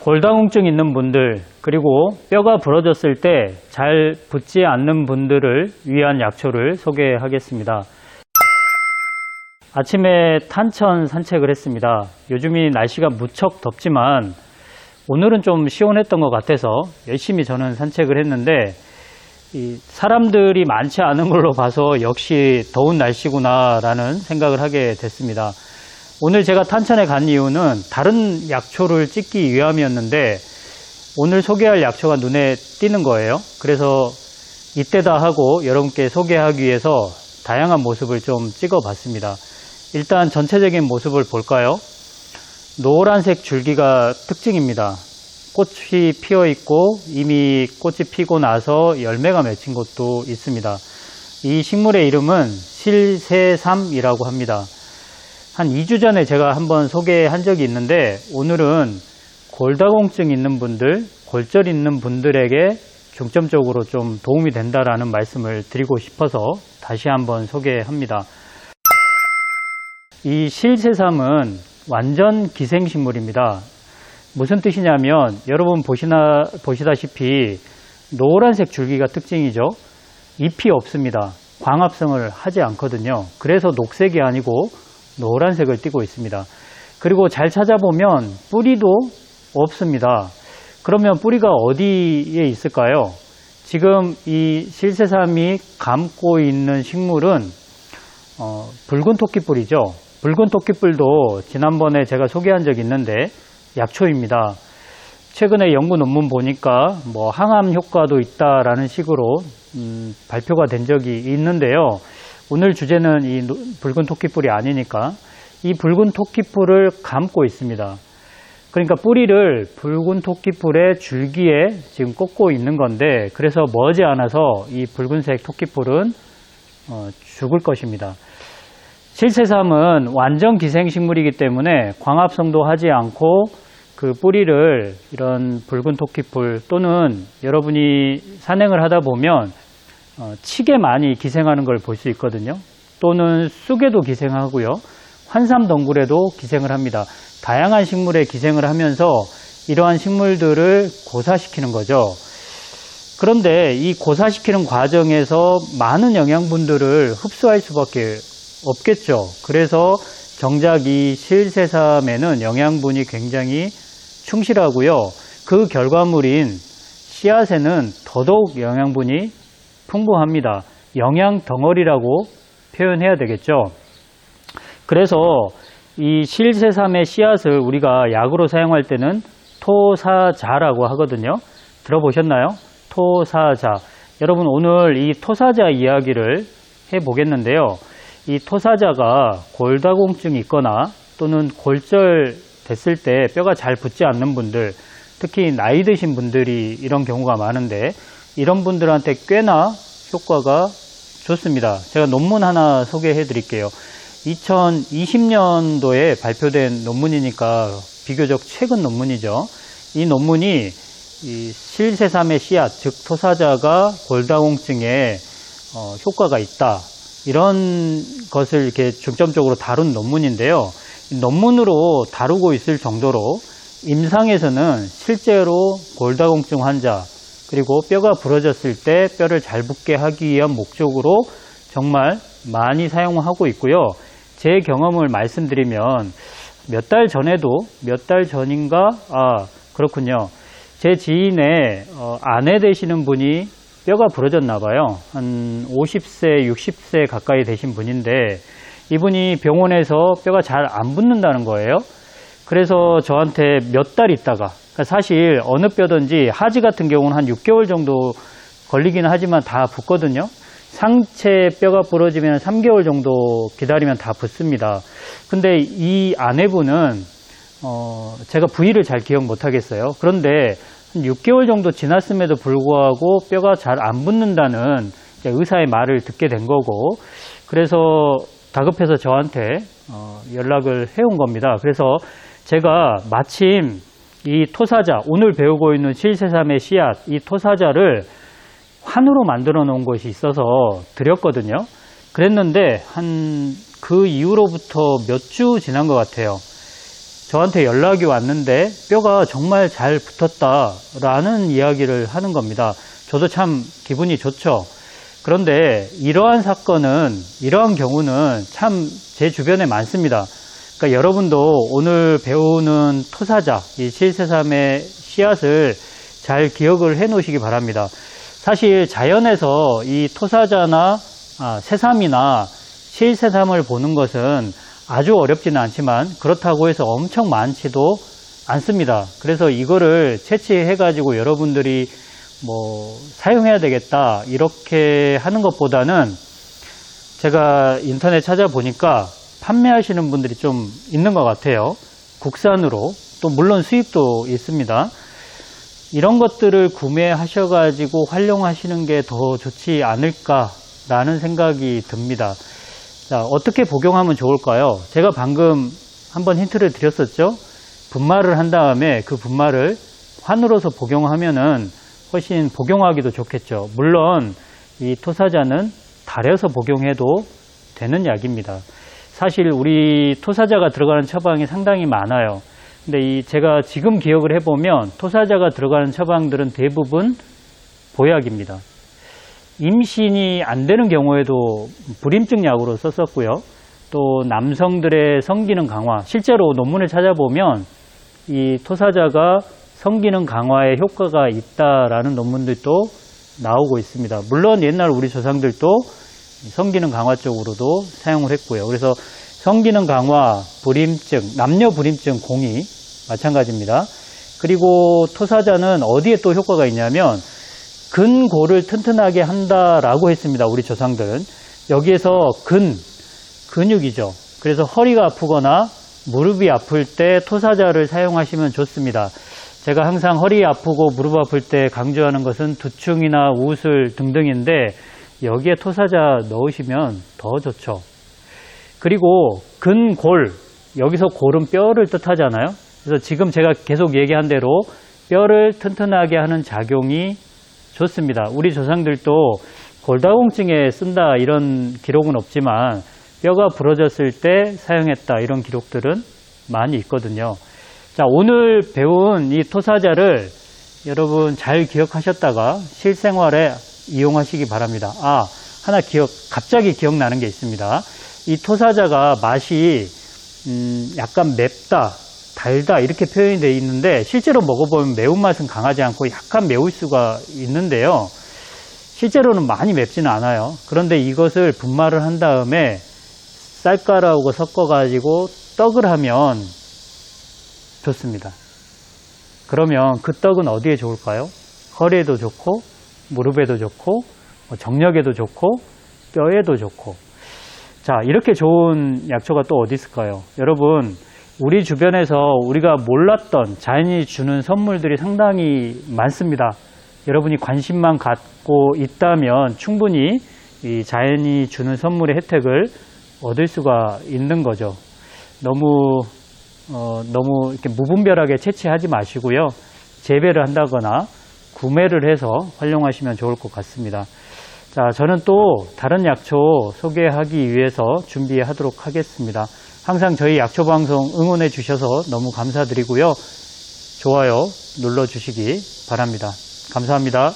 골다공증 있는 분들, 그리고 뼈가 부러졌을 때 잘 붙지 않는 분들을 위한 약초를 소개하겠습니다. 아침에 탄천 산책을 했습니다. 요즘이 날씨가 무척 덥지만 오늘은 좀 시원했던 것 같아서 열심히 저는 산책을 했는데, 사람들이 많지 않은 걸로 봐서 역시 더운 날씨구나 라는 생각을 하게 됐습니다. 오늘 제가 탄천에 간 이유는 다른 약초를 찍기 위함이었는데 오늘 소개할 약초가 눈에 띄는 거예요. 그래서 이때다 하고 여러분께 소개하기 위해서 다양한 모습을 좀 찍어 봤습니다. 일단 전체적인 모습을 볼까요? 노란색 줄기가 특징입니다. 꽃이 피어 있고 이미 꽃이 피고 나서 열매가 맺힌 곳도 있습니다. 이 식물의 이름은 실새삼이라고 합니다. 한 2주 전에 제가 한번 소개한 적이 있는데 오늘은 골다공증 있는 분들, 골절 있는 분들에게 중점적으로 좀 도움이 된다라는 말씀을 드리고 싶어서 다시 한번 소개합니다. 이 실새삼은 완전 기생식물입니다. 무슨 뜻이냐면 여러분 보시다시피 노란색 줄기가 특징이죠. 잎이 없습니다. 광합성을 하지 않거든요. 그래서 녹색이 아니고 노란색을 띠고 있습니다. 그리고 잘 찾아보면 뿌리도 없습니다. 그러면 뿌리가 어디에 있을까요? 지금 이 실새삼이 감고 있는 식물은 붉은 토끼뿔이죠. 붉은 토끼뿔도 지난번에 제가 소개한 적이 있는데 약초입니다. 최근에 연구 논문 보니까 항암 효과도 있다라는 식으로 발표가 된 적이 있는데요. 오늘 주제는 이 붉은 토끼뿔이 아니니까 이 붉은 토끼뿔을 감고 있습니다. 그러니까 뿌리를 붉은 토끼뿔의 줄기에 지금 꽂고 있는 건데, 그래서 머지않아서 이 붉은색 토끼뿔은 죽을 것입니다. 실새삼은 완전 기생식물이기 때문에 광합성도 하지 않고 그 뿌리를 이런 붉은 토끼뿔 또는 여러분이 산행을 하다 보면 칡에 많이 기생하는 걸 볼 수 있거든요. 또는 쑥에도 기생하고요. 환삼덩굴에도 기생을 합니다. 다양한 식물에 기생을 하면서 이러한 식물들을 고사시키는 거죠. 그런데 이 고사시키는 과정에서 많은 영양분들을 흡수할 수밖에 없겠죠. 그래서 정작 이 실새삼에는 영양분이 굉장히 충실하고요. 그 결과물인 씨앗에는 더더욱 영양분이 풍부합니다. 영양 덩어리라고 표현해야 되겠죠. 그래서 이 실새삼의 씨앗을 우리가 약으로 사용할 때는 토사자라고 하거든요. 들어보셨나요? 토사자. 여러분 오늘 이 토사자 이야기를 해보겠는데요. 이 토사자가 골다공증이 있거나 또는 골절 됐을 때 뼈가 잘 붙지 않는 분들, 특히 나이 드신 분들이 이런 경우가 많은데 이런 분들한테 꽤나 효과가 좋습니다. 제가 논문 하나 소개해 드릴게요. 2020년도에 발표된 논문이니까 비교적 최근 논문이죠. 이 논문이 이 실새삼의 씨앗, 즉 토사자가 골다공증에 효과가 있다, 이런 것을 이렇게 중점적으로 다룬 논문인데요. 논문으로 다루고 있을 정도로 임상에서는 실제로 골다공증 환자, 그리고 뼈가 부러졌을 때 뼈를 잘 붙게 하기 위한 목적으로 정말 많이 사용하고 있고요. 제 경험을 말씀드리면 몇 달 전인가? 그렇군요. 제 지인의 아내 되시는 분이 뼈가 부러졌나 봐요. 한 50세, 60세 가까이 되신 분인데 이분이 병원에서 뼈가 잘 안 붙는다는 거예요. 그래서 저한테 몇 달 있다가, 사실 어느 뼈든지 하지 같은 경우는 한 6개월 정도 걸리긴 하지만 다 붙거든요. 상체 뼈가 부러지면 3개월 정도 기다리면 다 붙습니다. 근데 이 아내분은 제가 부위를 잘 기억 못 하겠어요. 그런데 한 6개월 정도 지났음에도 불구하고 뼈가 잘 안 붙는다는 의사의 말을 듣게 된 거고, 그래서 다급해서 저한테 연락을 해온 겁니다. 그래서 제가 마침 이 토사자, 오늘 배우고 있는 실새삼의 씨앗, 이 토사자를 환으로 만들어 놓은 것이 있어서 드렸거든요. 그랬는데 한 그 이후로부터 몇 주 지난 것 같아요. 저한테 연락이 왔는데 뼈가 정말 잘 붙었다라는 이야기를 하는 겁니다. 저도 참 기분이 좋죠. 그런데 이러한 사건은, 이러한 경우는 참 제 주변에 많습니다. 그러니까 여러분도 오늘 배우는 토사자, 이 실새삼의 씨앗을 잘 기억을 해 놓으시기 바랍니다. 사실 자연에서 이 토사자나 새삼이나 실새삼을 보는 것은 아주 어렵지는 않지만 그렇다고 해서 엄청 많지도 않습니다. 그래서 이거를 채취해 가지고 여러분들이 사용해야 되겠다 이렇게 하는 것보다는 제가 인터넷 찾아보니까 판매하시는 분들이 좀 있는 것 같아요. 국산으로. 또 물론 수입도 있습니다. 이런 것들을 구매하셔 가지고 활용하시는 게 더 좋지 않을까라는 생각이 듭니다. 자, 어떻게 복용하면 좋을까요? 제가 방금 한번 힌트를 드렸었죠. 분말을 한 다음에 그 분말을 환으로서 복용하면은 훨씬 복용하기도 좋겠죠. 물론 이 토사자는 달여서 복용해도 되는 약입니다. 사실 우리 토사자가 들어가는 처방이 상당히 많아요. 근데 제가 지금 기억을 해보면 토사자가 들어가는 처방들은 대부분 보약입니다. 임신이 안 되는 경우에도 불임증 약으로 썼었고요. 또 남성들의 성기능 강화, 실제로 논문을 찾아보면 이 토사자가 성기능 강화에 효과가 있다라는 논문들도 나오고 있습니다. 물론 옛날 우리 조상들도 성기능 강화 쪽으로도 사용을 했고요. 그래서 성기능 강화, 불임증, 남녀 불임증 공이 마찬가지입니다. 그리고 토사자는 어디에 또 효과가 있냐면 근골을 튼튼하게 한다라고 했습니다. 우리 조상들은. 여기에서 근육이죠. 그래서 허리가 아프거나 무릎이 아플 때 토사자를 사용하시면 좋습니다. 제가 항상 허리 아프고 무릎 아플 때 강조하는 것은 두충이나 우슬 등등인데 여기에 토사자 넣으시면 더 좋죠. 그리고 근골, 여기서 골은 뼈를 뜻하잖아요. 그래서 지금 제가 계속 얘기한 대로 뼈를 튼튼하게 하는 작용이 좋습니다. 우리 조상들도 골다공증에 쓴다 이런 기록은 없지만 뼈가 부러졌을 때 사용했다 이런 기록들은 많이 있거든요. 자, 오늘 배운 이 토사자를 여러분 잘 기억하셨다가 실생활에 이용하시기 바랍니다. 하나 갑자기 기억나는 게 있습니다. 이 토사자가 맛이 약간 맵다, 달다 이렇게 표현이 되어 있는데 실제로 먹어보면 매운맛은 강하지 않고 약간 매울 수가 있는데요. 실제로는 많이 맵지는 않아요. 그런데 이것을 분말을 한 다음에 쌀가루하고 섞어가지고 떡을 하면 좋습니다. 그러면 그 떡은 어디에 좋을까요? 허리에도 좋고 무릎에도 좋고 정력에도 좋고 뼈에도 좋고. 자, 이렇게 좋은 약초가 또 어디 있을까요? 여러분, 우리 주변에서 우리가 몰랐던 자연이 주는 선물들이 상당히 많습니다. 여러분이 관심만 갖고 있다면 충분히 이 자연이 주는 선물의 혜택을 얻을 수가 있는 거죠. 너무 이렇게 무분별하게 채취하지 마시고요. 재배를 한다거나 구매를 해서 활용하시면 좋을 것 같습니다. 자, 저는 또 다른 약초 소개하기 위해서 준비하도록 하겠습니다. 항상 저희 약초 방송 응원해 주셔서 너무 감사드리고요. 좋아요 눌러주시기 바랍니다. 감사합니다.